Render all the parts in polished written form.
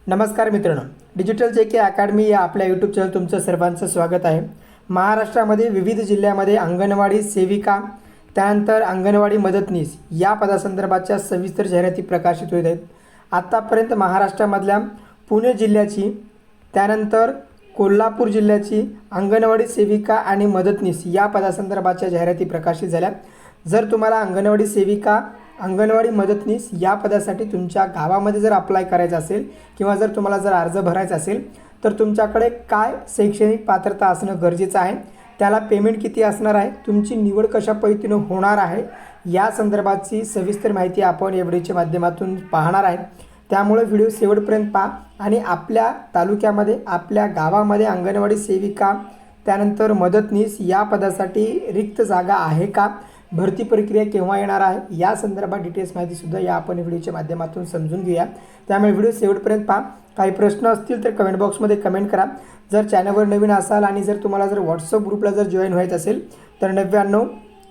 नमस्कार मित्रांनो, डिजिटल जे के अकॅडमी या आपल्या यूट्यूब चॅनल तुमचं सर्वांचं स्वागत आहे। महाराष्ट्रामध्ये विविध जिल्ह्यामध्ये अंगणवाडी सेविका त्यानंतर अंगणवाडी मदतनीस या पदासंदर्भाच्या सविस्तर जाहिराती प्रकाशित होत आहेत। आतापर्यंत महाराष्ट्रामधल्या पुणे जिल्ह्याची त्यानंतर कोल्हापूर जिल्ह्याची अंगणवाडी सेविका आणि मदतनीस या पदासंदर्भाच्या जाहिराती प्रकाशित झाल्या। जर तुम्हाला अंगणवाडी सेविका अंगणवाडी मदतनीस या पदासाठी तुमच्या गावामध्ये जर अप्लाय करायचं असेल किंवा जर तुम्हाला जर अर्ज भरायचा असेल तर तुमच्याकडे काय शैक्षणिक पात्रता असणं गरजेचं आहे, त्याला पेमेंट किती असणार आहे, तुमची निवड कशा पद्धतीने होणार आहे या संदर्भाची सविस्तर माहिती आपण या व्हिडिओच्या माध्यमातून पाहणार आहे। त्यामुळे व्हिडिओ शेवटपर्यंत पहा आणि आपल्या तालुक्यामध्ये आपल्या गावामध्ये अंगणवाडी सेविका त्यानंतर मदतनीस या पदासाठी रिक्त जागा आहे का, भरती प्रक्रिया केव्हा येणार आहे या संदर्भात डिटेल्स माहिती सुद्धा या आपण व्हिडिओच्या माध्यमातून समजून घेऊया। त्यामुळे व्हिडिओ शेवटपर्यंत पहा। काही प्रश्न असतील तर कमेंट बॉक्समध्ये कमेंट करा। जर चॅनलवर नवीन असाल आणि जर तुम्हाला जर व्हॉट्सअप ग्रुपला जर जॉईन व्हायचं असेल तर 99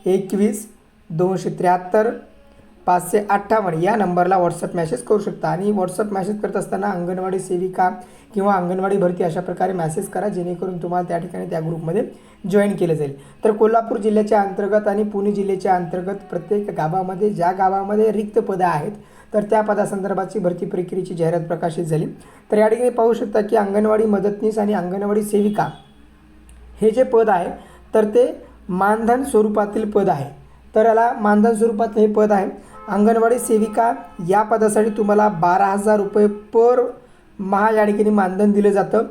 21 273 558 या नंबरला व्हॉट्सअप मेसेज करू शकता आणि व्हॉट्सअप मेसेज करत असताना अंगणवाडी सेविका किंवा अंगणवाडी भरती अशा प्रकारे मेसेज करा जेणेकरून तुम्हाला त्या ठिकाणी त्या ग्रुपमध्ये जॉईन केलं जाईल। तर कोल्हापूर जिल्ह्याच्या अंतर्गत आणि पुणे जिल्ह्याच्या अंतर्गत प्रत्येक गावामध्ये ज्या गावामध्ये रिक्त पदं आहेत तर त्या पदासंदर्भाची भरती प्रक्रियेची जाहिरात प्रकाशित झाली। तर या ठिकाणी पाहू शकता की अंगणवाडी मदतनीस आणि अंगणवाडी सेविका हे जे पद आहे तर ते मानधन स्वरूपातील पद आहे। तर याला मानधन स्वरूपात हे पद आहे। अंगणवाडी सेविका या पदासाठी तुम्हाला 12,000 रुपये पर माह या ठिकाणी मानधन दिलं जातं।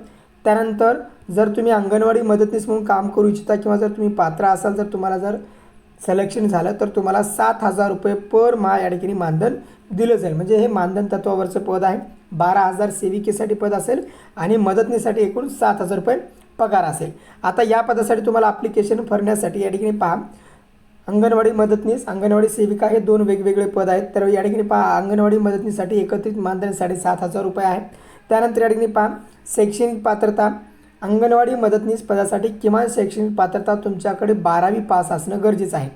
त्यानंतर जर तुम्ही अंगणवाडी मदतनीस म्हणून काम करू इच्छिता किंवा जर तुम्ही पात्र असाल, जर तुम्हाला जर सिलेक्शन झालं तर तुम्हाला 7,000 रुपये पर माह या ठिकाणी मानधन दिलं जाईल। म्हणजे हे मानधन तत्वावरचं पद आहे। 12,000 सेविकेसाठी पद असेल आणि मदतनीसाठी एकूण 7,000 रुपये पगार असेल। आता या पदासाठी तुम्हाला ॲप्लिकेशन भरण्यासाठी या ठिकाणी पहा, अंगणवाडी मदतनीस अंगणवाडी सेविका हे दोन वेगवेगळे पद आहेत। तर या ठिकाणी पहा, अंगणवाडी मदतनीसाठी एकत्रित मानधन 7,500 रुपये आहे। त्यानंतर या ठिकाणी पहा, शैक्षणिक पात्रता अंगणवाडी मदतनीस पदासाठी किमान शैक्षणिक पात्रता तुमच्याकडे 12वी पास असणं गरजेचं आहे।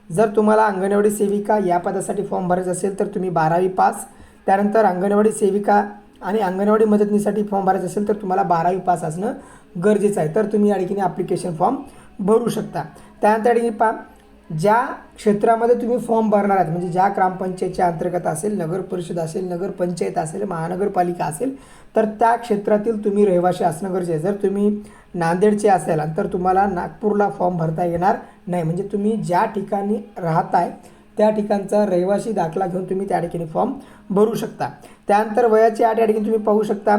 जर तुम्हाला अंगणवाडी सेविका या पदासाठी फॉर्म भरायचा असेल तर तुम्ही 12वी पास, त्यानंतर अंगणवाडी सेविका आणि अंगणवाडी मदतनीसाठी फॉर्म भरायचा असेल तर तुम्हाला 12वी पास असणं गरजेचं आहे। तर तुम्ही या ठिकाणी ॲप्लिकेशन फॉर्म भरू शकता। त्यानंतर या ठिकाणी पहा, ज्या क्षेत्रामध्ये तुम्ही फॉर्म भरणार आहात म्हणजे ज्या ग्रामपंचायतच्या अंतर्गत असेल, नगर परिषद असेल, नगरपंचायत असेल, महानगरपालिका असेल तर त्या क्षेत्रातील तुम्ही रहिवासी असणं गरजेचं आहे। जर तुम्ही नांदेडचे असाल तर तुम्हाला नागपूरला फॉर्म भरता येणार नाही। म्हणजे तुम्ही ज्या ठिकाणी राहताय त्या ठिकाणचा रहिवासी दाखला घेऊन तुम्ही त्या ठिकाणी फॉर्म भरू शकता। त्यानंतर वयाची अट या ठिकाणी तुम्ही पाहू शकता,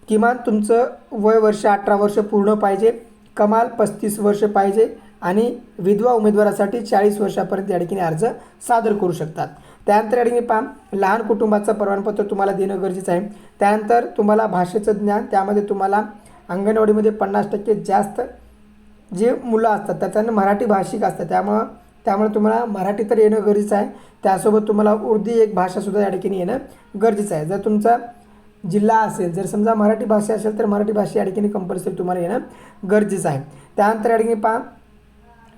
किमान तुमचं वय वर्ष 18 वर्ष पूर्ण पाहिजे, कमाल 35 वर्ष पाहिजे आणि विधवा उमेदवारासाठी 40 वर्षापर्यंत या ठिकाणी अर्ज सादर करू शकतात। त्यानंतर या ठिकाणी पहा, लहान कुटुंबाचं प्रमाणपत्र तुम्हाला देणं गरजेचं आहे। त्यानंतर तुम्हाला भाषेचं ज्ञान, त्यामध्ये तुम्हाला अंगणवाडीमध्ये 50% जास्त जे मुलं असतात त्याच्यानं मराठी भाषिक असतात, त्यामुळे तुम्हाला मराठी तर येणं गरजेचं आहे। त्यासोबत तुम्हाला उर्दू एक भाषासुद्धा या ठिकाणी येणं गरजेचं आहे। जर तुमचा जिल्हा असेल, जर समजा मराठी भाषा असेल तर मराठी भाषा या ठिकाणी कंपल्सरी तुम्हाला येणं गरजेचं आहे। त्यानंतर या ठिकाणी पहा,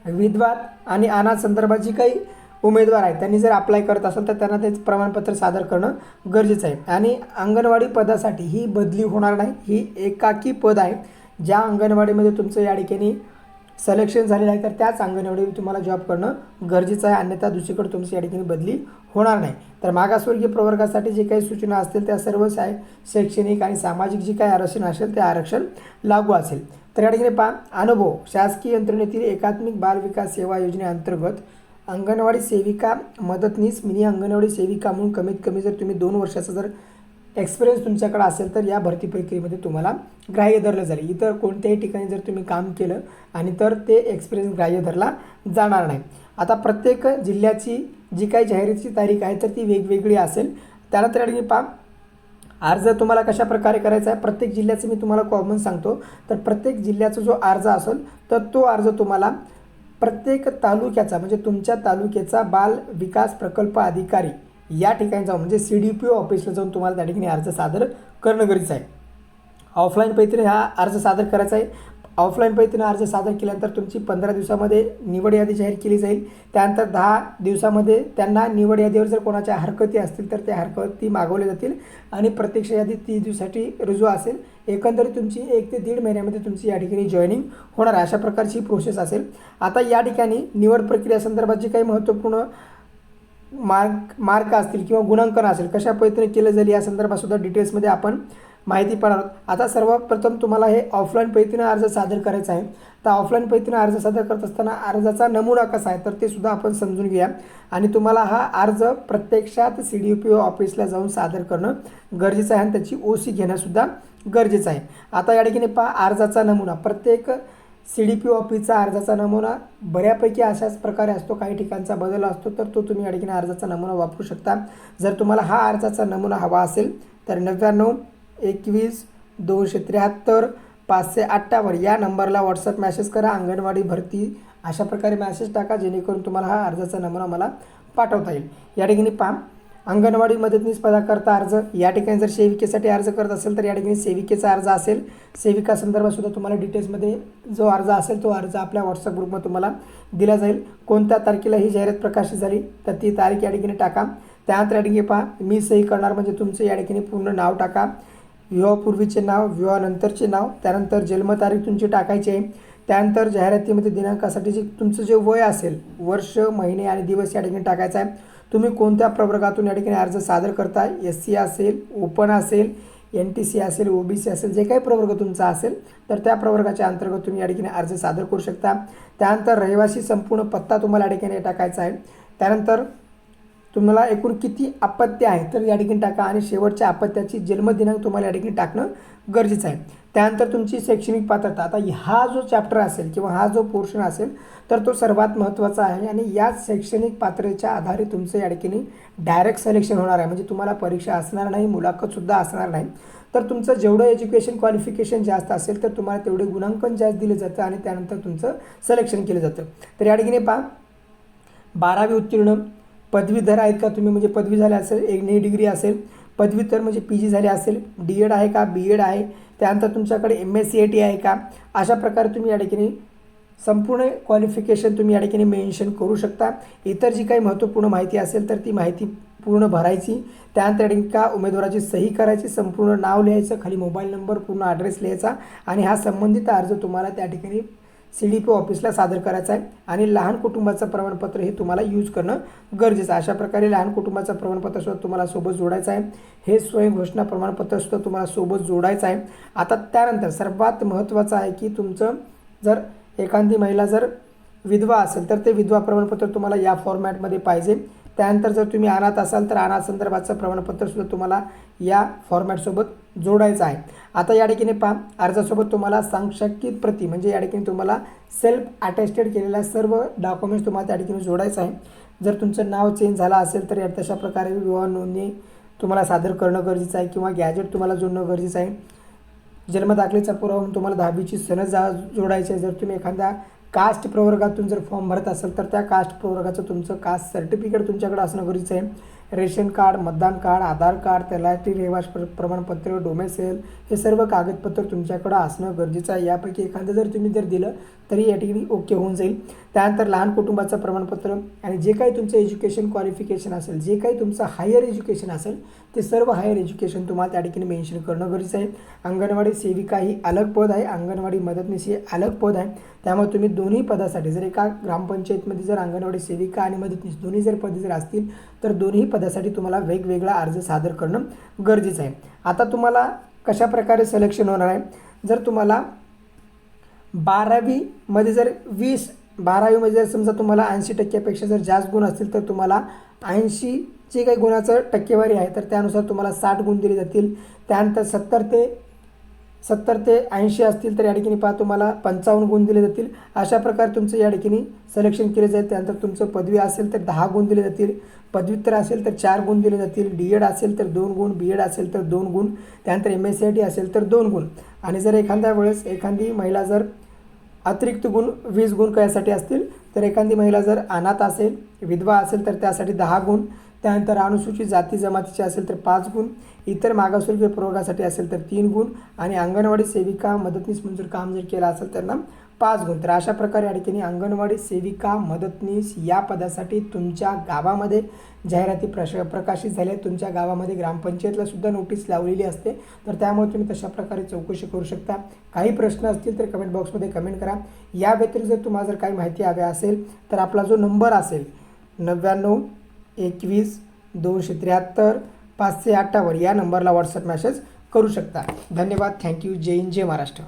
विधवा आणि अनाथ संदर्भात जी काही उमेदवार आहेत त्यांनी जर अप्लाय करत असेल तर त्यांना तेच प्रमाणपत्र सादर करणं गरजेचं आहे। आणि अंगणवाडी पदासाठी ही बदली होणार नाही, ही एकाकी पद आहे। ज्या अंगणवाडीमध्ये तुमचं या ठिकाणी सिलेक्शन झालेलं आहे तर त्याच अंगणवाडीवर तुम्हाला जॉब करणं गरजेचं आहे, अन्यथा दुसरीकडे तुमची या ठिकाणी बदली होणार नाही। तर मागासवर्गीय प्रवर्गासाठी जे काही सूचना असतील त्या सर्व शैक्षणिक आणि सामाजिक जे काही आरक्षण असेल ते आरक्षण लागू असेल। तर या ठिकाणी पहा, अनुभव शासकीय यंत्रणेतील एकात्मिक बाल विकास सेवा योजनेअंतर्गत अंगणवाडी सेविका मदतनीस मिनी अंगणवाडी सेविका म्हणून कमीत कमी जर तुम्ही 2 वर्षाचा जर एक्सपिरियन्स तुमच्याकडे असेल तर या भरती प्रक्रियेमध्ये तुम्हाला ग्राह्य धरलं जाईल। इतर कोणत्याही ठिकाणी जर तुम्ही काम केलं आणि तर ते एक्सपिरियन्स ग्राह्य धरला जाणार नाही। आता प्रत्येक जिल्ह्याची जी काही जाहिरातीची तारीख आहे तर ती वेगवेगळी असेल। त्यानंतर या ठिकाणी पहा, अर्ज तुम्हाला कशा प्रकारे करायचा आहे, प्रत्येक जिल्ह्याचं मी तुम्हाला कॉमन सांगतो। तर प्रत्येक जिल्ह्याचा जो अर्ज असेल तर तो अर्ज तुम्हाला प्रत्येक तालुक्याचा म्हणजे तुमच्या तालुक्याचा बाल विकास प्रकल्प अधिकारी या ठिकाणी जाऊन म्हणजे CDPO ऑफिसला जाऊन तुम्हाला त्या ठिकाणी अर्ज सादर करणं गरजेचं आहे। ऑफलाईन पद्धतीने हा अर्ज सादर करायचा आहे। ऑफलाईन पद्धतीनं अर्ज सादर केल्यानंतर तुमची 15 दिवसामध्ये निवड यादी जाहीर केली जाईल. त्यानंतर 10 दिवसामध्ये त्यांना निवड यादीवर जर कोणाच्या हरकती असतील तर त्या हरकती मागवल्या जातील आणि प्रत्यक्ष यादी 30 दिवसासाठी रुजू असेल. एकंदरीत तुमची 1 ते 1.5 महिन्यामध्ये तुमची या ठिकाणी जॉईनिंग होणार, अशा प्रकारची प्रोसेस असेल. आता या ठिकाणी निवड प्रक्रियेसंदर्भात जे काही महत्त्वपूर्ण मार्क असतील किंवा गुणांकन असेल, कशा पद्धतीने केलं जाईल या संदर्भात सुद्धा डिटेल्समध्ये आपण माहिती पाहणार आहोत. आता सर्वप्रथम तुम्हाला हे ऑफलाईन पद्धतीनं अर्ज सादर करायचा आहे. तर ऑफलाईन पद्धतीनं अर्ज सादर करत असताना अर्जाचा नमुना कसा आहे तर ते सुद्धा आपण समजून घेऊया. आणि तुम्हाला हा अर्ज प्रत्यक्षात CDPO ऑफिसला जाऊन सादर करणं गरजेचं आहे आणि त्याची OC घेणंसुद्धा गरजेचं आहे. आता या ठिकाणी पहा, अर्जाचा नमुना प्रत्येक CDPO ऑफिसचा अर्जाचा नमुना बऱ्यापैकी अशाच प्रकारे असतो, काही ठिकाणचा बदल असतो, तर तो तुम्ही या ठिकाणी अर्जाचा नमुना वापरू शकता. जर तुम्हाला हा अर्जाचा नमुना हवा असेल तर 99 21 273 558 या नंबरला व्हॉट्सअप मॅसेज करा, अंगणवाडी भरती अशा प्रकारे मॅसेज टाका, जेणेकरून तुम्हाला हा अर्जाचा नमुना मला पाठवता येईल. या ठिकाणी पहा, अंगणवाडी मदतनीस पदाकरता अर्ज. या ठिकाणी जर सेविकेसाठी अर्ज करत असेल तर या ठिकाणी सेविकेचा अर्ज असेल. सेविका संदर्भातसुद्धा तुम्हाला डिटेल्समध्ये जो अर्ज असेल तो अर्ज आपल्या व्हॉट्सअप ग्रुपमध्ये तुम्हाला दिला जाईल. कोणत्या तारखेला ही जाहिरात प्रकाशित झाली तर ती तारीख या ठिकाणी टाका. त्यानंतर या ठिकाणी पहा, मी सही करणार म्हणजे तुमचं या ठिकाणी पूर्ण नाव टाका, विवाहापूर्वीचे नाव, विवाहानंतरचे नाव, त्यानंतर जन्मतारीख तुमची टाकायची आहे. त्यानंतर जाहिरातीमध्ये दिनांकासाठी जे तुमचं जे वय असेल, वर्ष, महिने आणि दिवस या ठिकाणी टाकायचा आहे. तुम्ही कोणत्या प्रवर्गातून या ठिकाणी अर्ज सादर करताय, SC असेल, ओपन असेल, NTC असेल, OBC असेल, जे काही प्रवर्ग तुमचा असेल तर त्या प्रवर्गाच्या अंतर्गत तुम्ही या ठिकाणी अर्ज सादर करू शकता. त्यानंतर रहिवासी संपूर्ण पत्ता तुम्हाला या ठिकाणी टाकायचा आहे. त्यानंतर तुम्हाला एकूण किती अपत्य आहे तर या ठिकाणी टाका आणि शेवटच्या अपत्याची जन्मदिनांक तुम्हाला या ठिकाणी टाकणं गरजेचं आहे. त्यानंतर तुमची शैक्षणिक पात्रता. आता हा जो चॅप्टर असेल किंवा हा जो पोर्शन असेल तर तो सर्वात महत्त्वाचा आहे आणि याच शैक्षणिक पात्रतेच्या आधारे तुमचं या ठिकाणी डायरेक्ट सिलेक्शन होणार आहे. म्हणजे तुम्हाला परीक्षा असणार नाही, मुलाखतसुद्धा असणार नाही. तर तुमचं जेवढं एज्युकेशन क्वालिफिकेशन जास्त असेल तर तुम्हाला तेवढे गुणांकन जास्त दिले जातं आणि त्यानंतर तुमचं सिलेक्शन केलं जातं. तर या ठिकाणी पहा, 12वी उत्तीर्ण, पदवीधर आहेत का तुम्ही, म्हणजे पदवी झाली असेल, 1 डिग्री असेल, पदव्युत्तर म्हणजे PG झाले असेल, DED आहे का, BEd आहे, त्यानंतर तुमच्याकडे MSc आहे का, अशा प्रकारे तुम्ही या ठिकाणी संपूर्ण क्वालिफिकेशन तुम्ही या ठिकाणी मेन्शन करू शकता. इतर जी काही महत्त्वपूर्ण माहिती असेल तर ती माहिती पूर्ण भरायची. त्यानंतर का उमेदवाराची सही करायची, संपूर्ण नाव लिहायचं, खाली मोबाईल नंबर, पूर्ण ॲड्रेस लिहायचा आणि हा संबंधित अर्ज तुम्हाला त्या ठिकाणी CDPO ऑफिसला सादर करायचा आहे. आणि लहान कुटुंबाचं प्रमाणपत्र हे तुम्हाला यूज करणं गरजेचं आहे. अशा प्रकारे लहान कुटुंबाचं प्रमाणपत्रसुद्धा तुम्हाला सोबत जोडायचं आहे. हे स्वयंघोषणा प्रमाणपत्रसुद्धा तुम्हाला सोबत जोडायचं आहे. आता त्यानंतर सर्वात महत्त्वाचं आहे की तुमचं जर एखादी महिला जर विधवा असेल तर ते विधवा प्रमाणपत्र तुम्हाला या फॉर्मॅटमध्ये पाहिजे. त्यानंतर जर तुम्ही अनाथ असाल तर अनाथ संदर्भाचं प्रमाणपत्रसुद्धा तुम्हाला या फॉर्मॅटसोबत जोडायचं आहे. आता या ठिकाणी पहा, अर्जासोबत तुम्हाला सांकेतिक प्रती म्हणजे या ठिकाणी तुम्हाला सेल्फ अटेस्टेड केलेल्या सर्व डॉक्युमेंट्स तुम्हाला त्या ठिकाणी जोडायचं आहे. जर तुमचं नाव चेंज झालं असेल तर तशा प्रकारे विवाह नोंदणी तुम्हाला सादर करणं गरजेचं आहे किंवा गॅजेट तुम्हाला जोडणं गरजेचं आहे. जन्मदाखलेचा पुरावा म्हणून तुम्हाला 10वीची सनद जोडायची आहे. जर तुम्ही एखाद्या कास्ट प्रवर्गातून जर फॉर्म भरत असेल तर त्या कास्ट प्रवर्गाचं तुमचं कास्ट सर्टिफिकेट तुमच्याकडे असणं गरजेचं आहे. रेशन कार्ड, मतदान कार्ड, आधार कार्ड, तलाठी रहिवासी प्रमाणपत्र, डोमेसेल हे सर्व कागदपत्र तुमच्याकडं असणं गरजेचं आहे. यापैकी एखादं जर तुम्ही दिलं तरी या ठिकाणी ओके होऊन जाईल. त्यानंतर लहान कुटुंबाचं प्रमाणपत्र आणि जे काही तुमचं एज्युकेशन क्वालिफिकेशन असेल, जे काही तुमचं हायर एज्युकेशन असेल ते सर्व हायर एज्युकेशन तुम्हाला त्या ठिकाणी मेन्शन करणं गरजेचं आहे. अंगणवाडी सेविका ही अलग पद आहे, अंगणवाडी मदतनीस ही अलग पद आहे. त्यामुळे तुम्ही दोन्ही पदासाठी जर एका ग्रामपंचायतमध्ये जर अंगणवाडी सेविका आणि मदतनीस दोन्ही जर पदे जर असतील तर दोन्ही पदासाठी तुम्हाला वेगवेगळा अर्ज सादर करणं गरजेचं आहे. आता तुम्हाला कशा प्रकारे सिलेक्शन होणार आहे, जर तुम्हाला 12वीमध्ये जर 12वीमध्ये जर समजा तुम्हाला 80% जर जास्त गुण असतील तर तुम्हाला 80 जे काही गुणाचं टक्केवारी आहे तर त्यानुसार तुम्हाला 60 गुण दिले जातील. त्यानंतर 70 ते 80 असतील तर या ठिकाणी पहा तुम्हाला 55 गुण दिले जातील. अशा प्रकारे तुमचं या ठिकाणी सिलेक्शन केलं जाईल. त्यानंतर तुमचं पदवी असेल तर 10 गुण दिले जातील, पदव्युत्तर असेल तर 4 गुण दिले जातील, DED असेल तर 2 गुण, BEd असेल तर 2 गुण, त्यानंतर MSc असेल तर 2 गुण. आणि जर एखाद्या वेळेस एखादी महिला जर अतिरिक्त गुण 20 गुण कशासाठी असतील तर एखादी महिला जर अनाथ असेल, विधवा असेल तर त्यासाठी 10 गुण, त्यानंतर अनुसूचित जाती जमातीचे असेल तर 5 गुण, इतर मागासवर्गीय प्रवर्गासाठी असेल तर 3 गुण आणि अंगणवाडी सेविका मदतनीस म्हणून जर काम जर केलं असेल त्यांना 5 गुण. तर अशा प्रकारे या ठिकाणी अंगणवाडी सेविका मदतनीस या पदासाठी तुमच्या गावामध्ये जाहिराती प्रकाशित झाल्या. तुमच्या गावामध्ये ग्रामपंचायतला सुद्धा नोटीस लावलेली असते. तर त्यामुळे तुम्ही तशा प्रकारे चौकशी करू शकता. काही प्रश्न असतील तर कमेंट बॉक्समध्ये कमेंट करा. या व्यतिरिक्त जर तुम्हाला जर काही माहिती हवी असेल तर आपला जो नंबर असेल 99 21 273 558 या नंबरला व्हॉट्सअप मेसेज करू शकता. धन्यवाद. थँक्यू. जय हिंद, जय महाराष्ट्र.